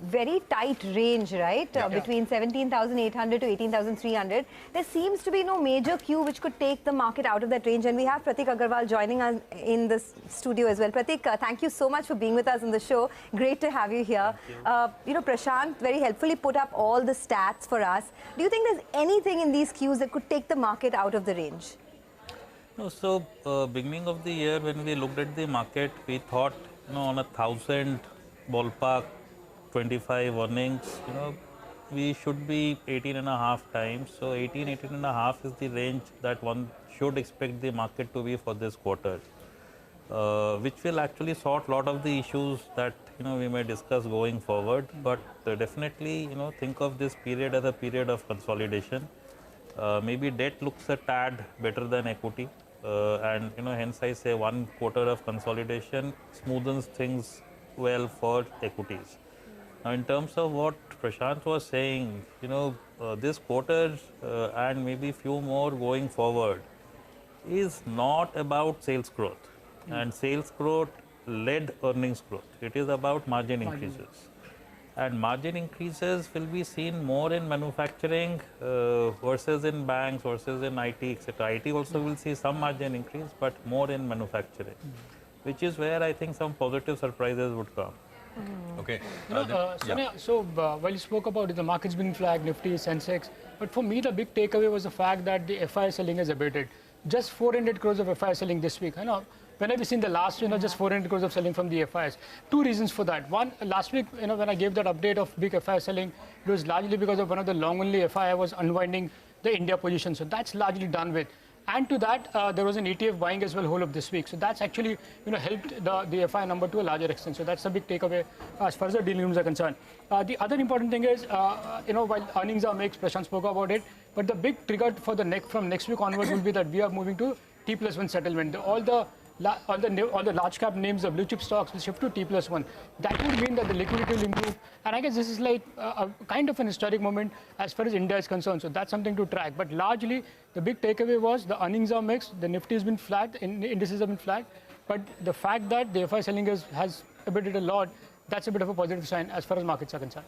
very tight range, right? Between 17,800 to 18,300. There seems to be no major cue which could take the market out of that range. And we have Prateek Agrawal joining us in this studio as well. Prateek, thank you so much for being with us on the show. Great to have you here. Prashant very helpfully put up all the stats for us. Do you think there's anything in these cues that could take the market out of the range? No, so beginning of the year when we looked at the market, we thought, on 1,000 ballpark 25 earnings, we should be 18.5 times. So 18.5 is the range that one should expect the market to be for this quarter, which will actually sort a lot of the issues that we may discuss going forward. But definitely, think of this period as a period of consolidation. Maybe debt looks a tad better than equity, and hence I say 1 quarter of consolidation smoothens things well for equities. Now, in terms of what Prashant was saying, this quarter and maybe few more going forward is not about sales growth and sales growth led earnings growth. It is about margin increases. And margin increases will be seen more in manufacturing versus in banks versus in IT, etc. IT also will see some margin increase, but more in manufacturing, which is where I think some positive surprises would come. Okay. Sonia, so while you spoke about the markets being flagged, Nifty, Sensex, but for me the big takeaway was the fact that the FI selling has abated. Just 400 crores of FI selling this week. When have we seen the last, just 400 crores of selling from the FIs? 2 reasons for that. One, last week, when I gave that update of big FI selling, it was largely because of one of the long-only FI was unwinding the India position. So that's largely done with. And to that, there was an ETF buying as well whole of this week. So that's actually, helped the FI number to a larger extent. So that's a big takeaway as far as the dealing rooms are concerned. The other important thing is, while earnings are mixed, Prashant spoke about it, but the big trigger for from next week onwards will be that we are moving to T+1 settlement. All the large cap names, the blue chip stocks will shift to T+1. That would mean that the liquidity will improve. And I guess this is like a kind of an historic moment as far as India is concerned. So that's something to track. But largely, the big takeaway was the earnings are mixed. The Nifty has been flat, indices have been flat. But the fact that the FI selling has abated a lot, that's a bit of a positive sign as far as markets are concerned.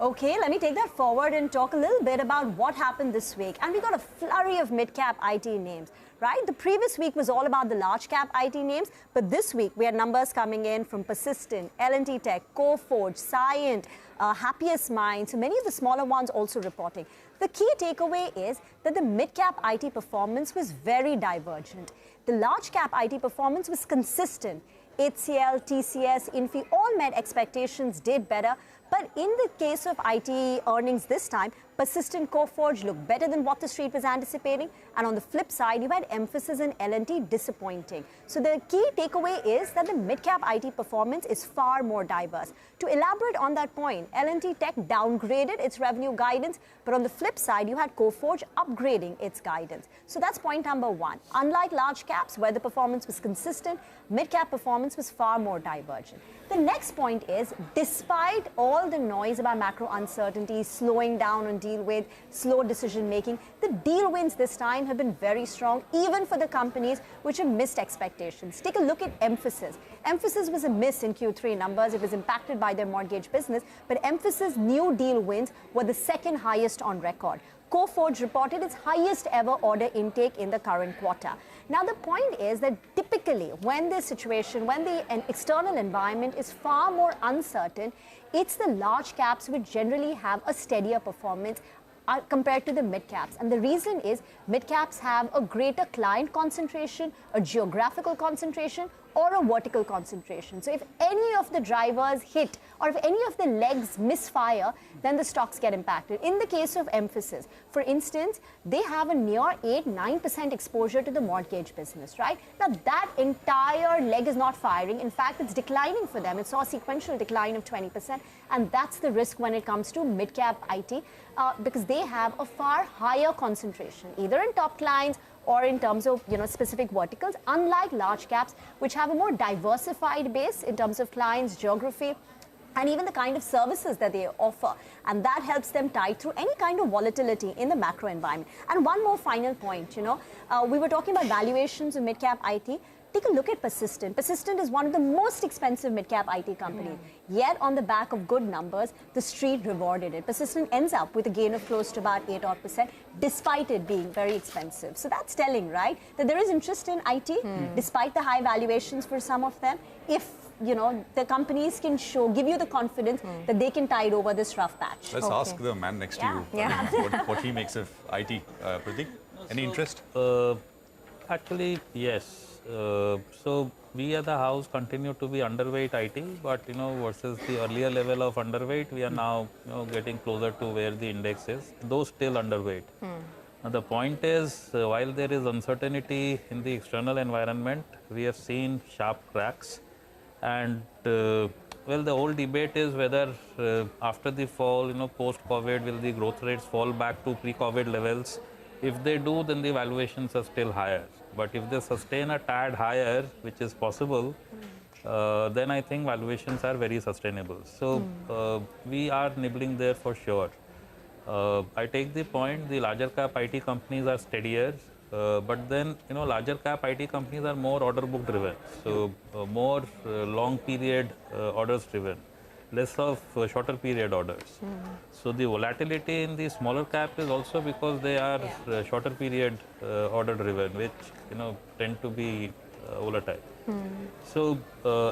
Okay, let me take that forward and talk a little bit about what happened this week. And we got a flurry of mid-cap IT names, right? The previous week was all about the large-cap IT names, but this week we had numbers coming in from Persistent, L&T Tech, Coforge, Cyient, Happiest Minds, so many of the smaller ones also reporting. The key takeaway is that the mid-cap IT performance was very divergent. The large-cap IT performance was consistent. HCL, TCS, Infi all met expectations, did better. But in the case of IT earnings this time, Persistent, Coforge looked better than what the street was anticipating. And on the flip side, you had emphasis in L&T disappointing. So the key takeaway is that the mid-cap IT performance is far more diverse. To elaborate on that point, L&T Tech downgraded its revenue guidance, but on the flip side, you had Coforge upgrading its guidance. So that's point number 1. Unlike large caps, where the performance was consistent, mid-cap performance was far more divergent. The next point is, despite all the noise about macro uncertainty, slowing down on deal with, slow decision making, the deal wins this time have been very strong, even for the companies which have missed expectations. Take a look at Emphasis. Emphasis was a miss in Q3 numbers. It was impacted by their mortgage business, but Emphasis new deal wins were the second highest on record. Coforge reported its highest ever order intake in the current quarter. Now, the point is that typically when this situation, when the external environment is far more uncertain, it's the large caps which generally have a steadier performance compared to the mid caps. And the reason is mid caps have a greater client concentration, a geographical concentration, or a vertical concentration. So if any of the drivers hit or if any of the legs misfire, then the stocks get impacted. In the case of Emphasis, for instance, they have a near 8-9% exposure to the mortgage business, right? Now that entire leg is not firing. In fact, it's declining for them. It saw a sequential decline of 20%. And that's the risk when it comes to mid-cap IT because they have a far higher concentration, either in top clients or in terms of specific verticals, unlike large caps, which have a more diversified base in terms of clients, geography, and even the kind of services that they offer. And that helps them tide through any kind of volatility in the macro environment. And one more final point, we were talking about valuations of mid-cap IT. Take a look at Persistent. Persistent is one of the most expensive mid-cap IT companies. Yet, on the back of good numbers, the street rewarded it. Persistent ends up with a gain of close to about 8% despite it being very expensive. So that's telling, right, that there is interest in IT despite the high valuations for some of them. If the companies can give you the confidence that they can tide over this rough patch. Let's ask the man next to you what he makes of IT. Prateek, any interest? Actually, yes. So we as a house continue to be underweight IT, but versus the earlier level of underweight, we are now getting closer to where the index is, though still underweight. Now the point is, while there is uncertainty in the external environment, we have seen sharp cracks, and well, the whole debate is whether after the fall, post-COVID, will the growth rates fall back to pre-COVID levels? If they do, then the valuations are still higher. But if they sustain a tad higher, which is possible, then I think valuations are very sustainable. So we are nibbling there for sure. I take the point, the larger cap IT companies are steadier, but then larger cap IT companies are more order book driven, so more long period orders driven, less of shorter period orders. So the volatility in the smaller cap is also because they are shorter period order driven, which tend to be volatile. So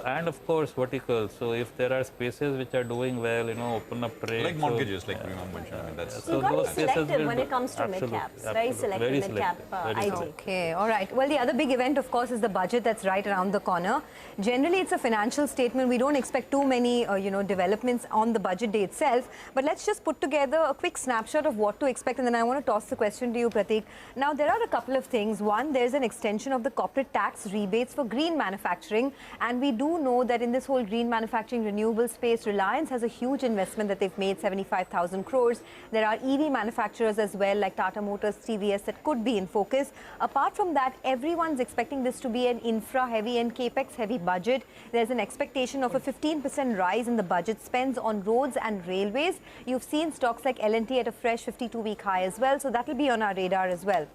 and of course vertical. So if there are spaces which are doing well, open up trade. Like mortgages, like Prima mentioned. I mean, that's So you've got to be selective when it comes to mid-caps. Very selective mid-cap IT. Okay, all right. Well, the other big event, of course, is the budget that's right around the corner. Generally, it's a financial statement. We don't expect too many, developments on the budget day itself. But let's just put together a quick snapshot of what to expect. And then I want to toss the question to you, Prateek. Now, there are a couple of things. One, there's an extension of the corporate tax rebates for green manufacturing. And we do know that in this whole green manufacturing renewable space, Reliance has a huge investment that they've made, 75,000 crores. There are EV manufacturers as well, like Tata Motors, TVS, that could be in focus. Apart from that, everyone's expecting this to be an infra-heavy and capex-heavy budget. There's an expectation of a 15% rise in the budget spends on roads and railways. You've seen stocks like L&T at a fresh 52-week high as well, so that will be on our radar as well.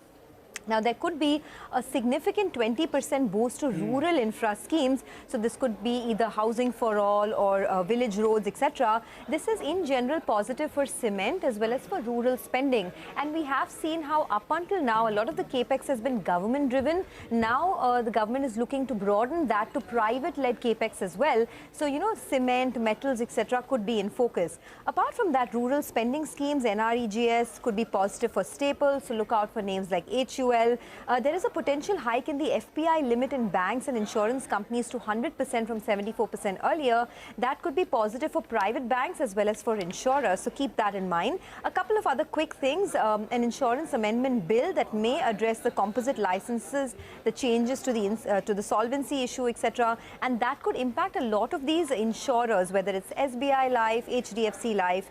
Now, there could be a significant 20% boost to rural infra schemes. So this could be either housing for all or village roads, etc. This is in general positive for cement as well as for rural spending. And we have seen how up until now, a lot of the capex has been government driven. Now, the government is looking to broaden that to private-led capex as well. So, cement, metals, etc. could be in focus. Apart from that, rural spending schemes, NREGS could be positive for staples. So look out for names like HUL. There is a potential hike in the FPI limit in banks and insurance companies to 100% from 74% earlier. That could be positive for private banks as well as for insurers. So keep that in mind. A couple of other quick things. An insurance amendment bill that may address the composite licenses, the changes to the solvency issue, etc. And that could impact a lot of these insurers, whether it's SBI Life, HDFC Life.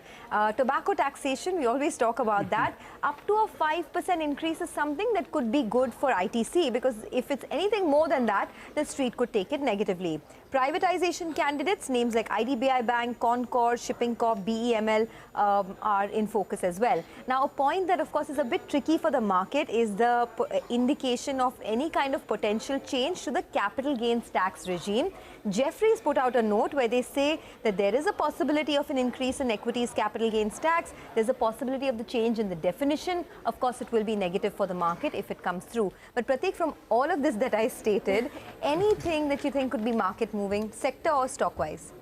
Tobacco taxation, we always talk about that. Up to a 5% increase is something that could be good for ITC, because if it's anything more than that, the street could take it negatively. Privatization candidates, names like IDBI Bank, Concord, Shipping Corp, BEML are in focus as well. Now, a point that, of course, is a bit tricky for the market is the indication of any kind of potential change to the capital gains tax regime. Jefferies put out a note where they say that there is a possibility of an increase in equities capital gains tax. There's a possibility of the change in the definition. Of course, it will be negative for the market if it comes through. But Prateek, from all of this that I stated, anything that you think could be market moving, sector or stock-wise?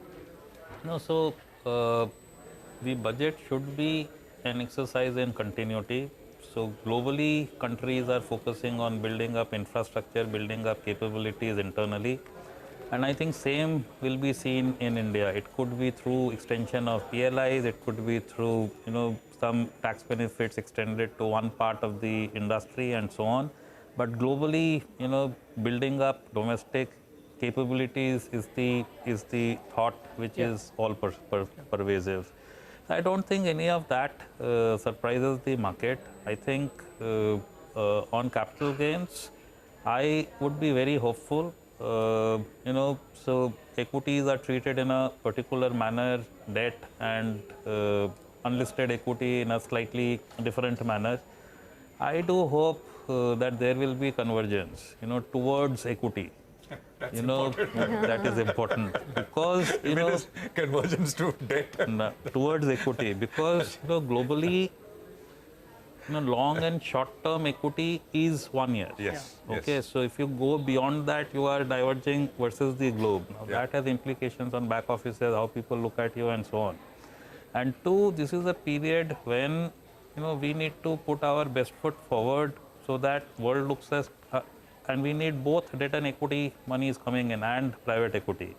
No, so the budget should be an exercise in continuity. So globally, countries are focusing on building up infrastructure, building up capabilities internally. And I think same will be seen in India. It could be through extension of PLIs, it could be through, some tax benefits extended to one part of the industry and so on. But globally, building up domestic capabilities is the thought which is all pervasive. I don't think any of that surprises the market. I think on capital gains, I would be very hopeful. So equities are treated in a particular manner, debt and unlisted equity in a slightly different manner. I do hope that there will be convergence, towards equity. you know, that is important because, you know, convergence to debt. Towards equity, because, you know, globally, you know, long and short-term equity is 1 year. Yes. Okay, Yes. so if you go beyond that, you are diverging versus the globe. Now, Yeah. that has implications on back offices, how people look at you, and so on. And two, this is a period when, you know, we need to put our best foot forward so that world looks as, and we need both debt and equity money is coming in and private equity.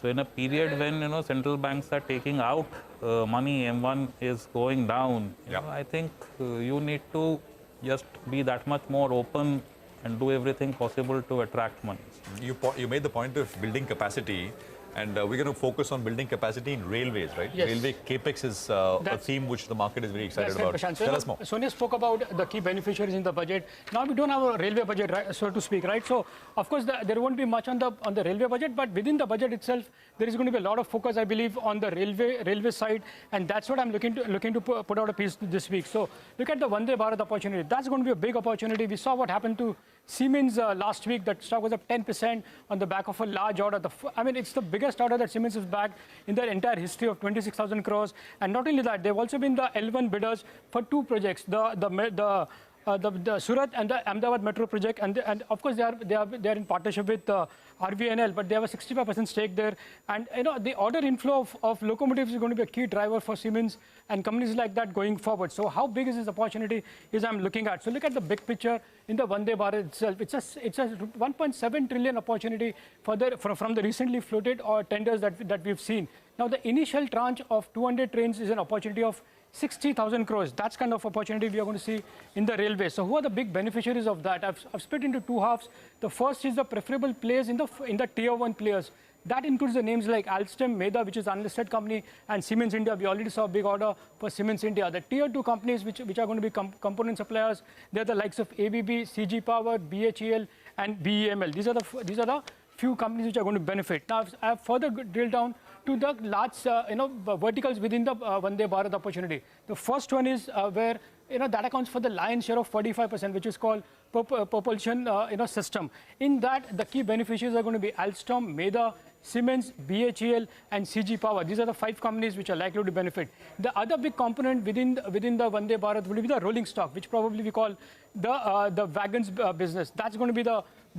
So in a period when, you know, central banks are taking out money, M1 is going down, you know, I think you need to just be that much more open and do everything possible to attract money. You made the point of building capacity, and we're going to focus on building capacity in railways, right? Yes. Railway capex is a theme which the market is very excited That's right, about. Prashant. So, Tell us more. Sonia spoke about the key beneficiaries in the budget. Now we don't have a railway budget, right, so to speak, right? So of course there won't be much on the railway budget, but within the budget itself, there is going to be a lot of focus, I believe, on the railway side, and that's what I'm looking to put out a piece this week. So look at the Vande Bharat opportunity. That's going to be a big opportunity. We saw what happened to Siemens last week. That stock was up 10% on the back of a large order. I mean, it's the biggest order that Siemens has backed in their entire history of 26,000 crores. And not only that, they've also been the L1 bidders for two projects, the Surat and the Ahmedabad Metro project, and of course they are in partnership with RVNL, but they have a 65% stake there. And you know, the order inflow of locomotives is going to be a key driver for Siemens and companies like that going forward. So how big is this opportunity is I'm looking at. So look at the big picture in the Vande Bharat itself. It's a 1.7 trillion opportunity from the recently floated tenders that we've seen. Now the initial tranche of 200 trains is an opportunity of 60,000 crores. That's kind of opportunity we are going to see in the railway. So who are the big beneficiaries of that? I've split into two halves. The first is the preferable players in the tier 1 players. That includes the names like Alstom, Medha, which is an unlisted company, and Siemens India. We already saw a big order for Siemens India. The tier 2 companies which are going to be component suppliers, they're the likes of ABB, CG Power, BHEL, and BEML. These are the few companies which are going to benefit. Now, I have further drilled down to the large, verticals within the Vande Bharat opportunity. The first one is where, that accounts for the lion's share of 45%, which is called propulsion, system. In that, the key beneficiaries are going to be Alstom, Medha, Siemens, BHEL, and CG Power. These are the 5 companies which are likely to benefit. The other big component within the Vande Bharat will be the rolling stock, which probably we call the wagons business. That's going to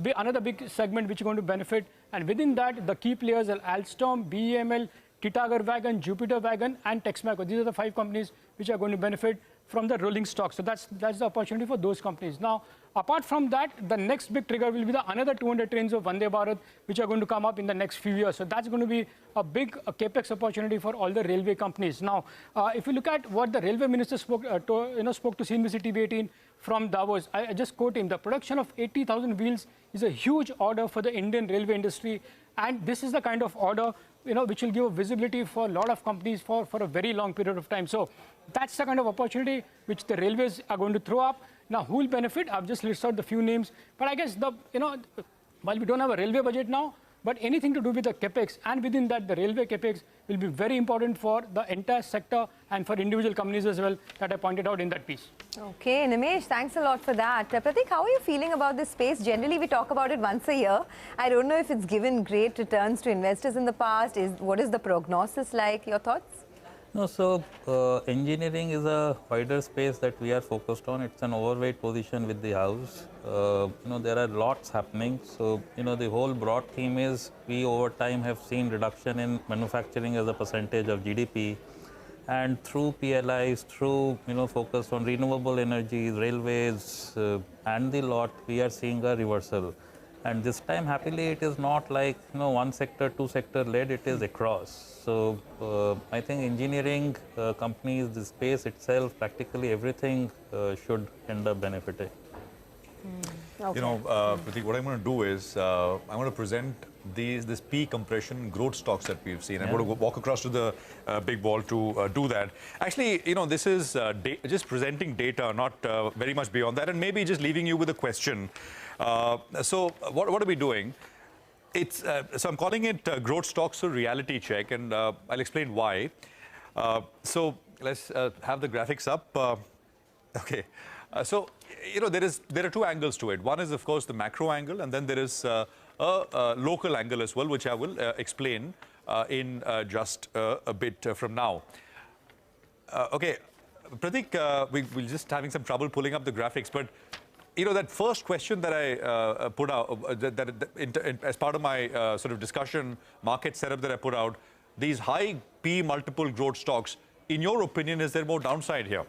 be another big segment which is going to benefit. And within that, the key players are Alstom, BEML, Titagar Wagon, Jupiter Wagon, and Texmaco. These are the 5 companies which are going to benefit from the rolling stock. So that's the opportunity for those companies. Now, apart from that, the next big trigger will be another 200 trains of Vande Bharat, which are going to come up in the next few years. So that's going to be a big capex opportunity for all the railway companies. Now, if you look at what the railway minister spoke to CNBC-TV18 from Davos, I just quote him: the production of 80,000 wheels is a huge order for the Indian railway industry, and this is the kind of order which will give visibility for a lot of companies for a very long period of time. So that's the kind of opportunity which the railways are going to throw up. Now, who will benefit? I've just listed out the few names, but I guess while we don't have a railway budget now, but anything to do with the capex, and within that, the railway capex will be very important for the entire sector and for individual companies as well, that I pointed out in that piece. Okay, Nimesh, thanks a lot for that. Prateek, how are you feeling about this space? Generally, we talk about it once a year. I don't know if it's given great returns to investors in the past. What is the prognosis like? Your thoughts? No, so engineering is a wider space that we are focused on. It's an overweight position with the house. There are lots happening. So, the whole broad theme is we over time have seen reduction in manufacturing as a percentage of GDP. And through PLIs, through, focus on renewable energies, railways, and the lot, we are seeing a reversal. And this time, happily, it is not like, one sector, two sector led, it is across. So I think engineering companies, the space itself, practically everything should end up benefiting. Okay. Prateek, what I'm going to do is I'm going to present this P compression growth stocks that we've seen. I'm going to walk across to the big wall to do that. Actually, this is just presenting data, not very much beyond that, and maybe just leaving you with a question. So what are we doing? So I'm calling it growth stocks or reality check, and I'll explain why. So let's have the graphics up. Okay. So there are 2 angles to it. One is, of course, the macro angle, and then there is a a local angle as well, which I will explain in just a bit from now. Okay, Prateek, we're just having some trouble pulling up the graphics, but you know, that first question that I put out, as part of my sort of discussion, market setup that I put out, these high P multiple growth stocks, in your opinion, is there more downside here?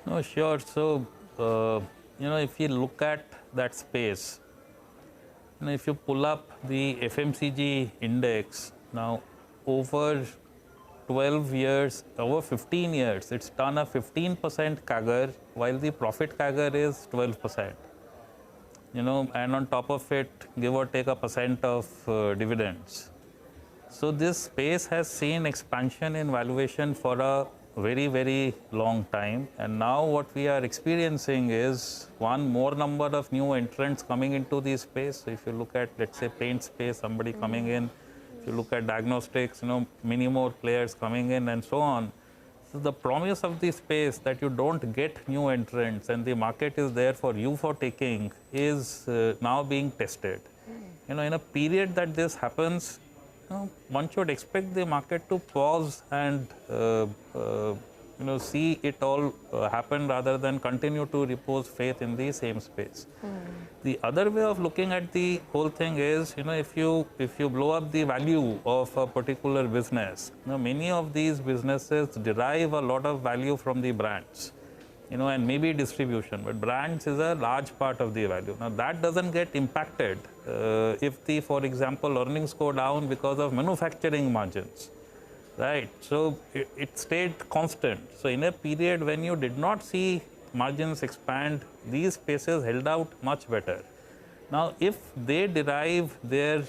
No, sure. So, you know, if you look at that space, you know, if you pull up the FMCG index, now over 12 years, over 15 years, it's done a 15% CAGR, while the profit CAGR is 12%. You know, and on top of it, give or take a % of dividends. So this space has seen expansion in valuation for a very, very long time. And now what we are experiencing is one more number of new entrants coming into the space. So if you look at, let's say, paint space, somebody coming in. If you look at diagnostics, you know, many more players coming in and so on. So the promise of the space that you don't get new entrants and the market is there for you for taking is now being tested. You know, in a period that this happens, one should expect the market to pause and you know, see it all happen rather than continue to repose faith in the same space. The other way of looking at the whole thing is, you know, if you blow up the value of a particular business, you know, many of these businesses derive a lot of value from the brands, you know, and maybe distribution, but brands is a large part of the value. Now that doesn't get impacted if the, for example, earnings go down because of manufacturing margins, right? So it stayed constant. So in a period when you did not see margins expand, these spaces held out much better. Now if they derive their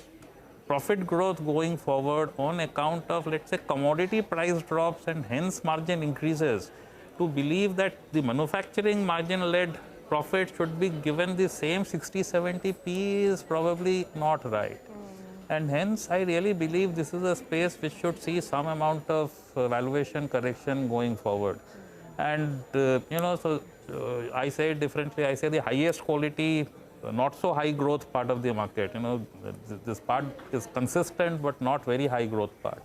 profit growth going forward on account of, let's say, commodity price drops and hence margin increases, to believe that the manufacturing margin-led profit should be given the same 60-70 P is probably not right. And hence, I really believe this is a space which should see some amount of valuation correction going forward. And, you know, so I say it differently. I say the highest quality, not so high growth part of the market, you know, this part is consistent but not very high growth part,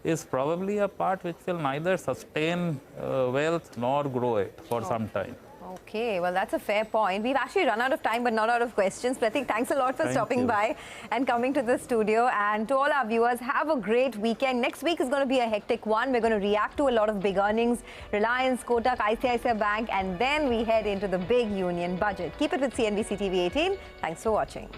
is probably a part which will neither sustain wealth nor grow it for some time. Okay, well, that's a fair point. We've actually run out of time, but not out of questions. Prateek, thanks a lot for stopping by and coming to the studio. And to all our viewers, have a great weekend. Next week is going to be a hectic one. We're going to react to a lot of big earnings, Reliance, Kotak, ICICI Bank, and then we head into the big union budget. Keep it with CNBC TV 18. Thanks for watching.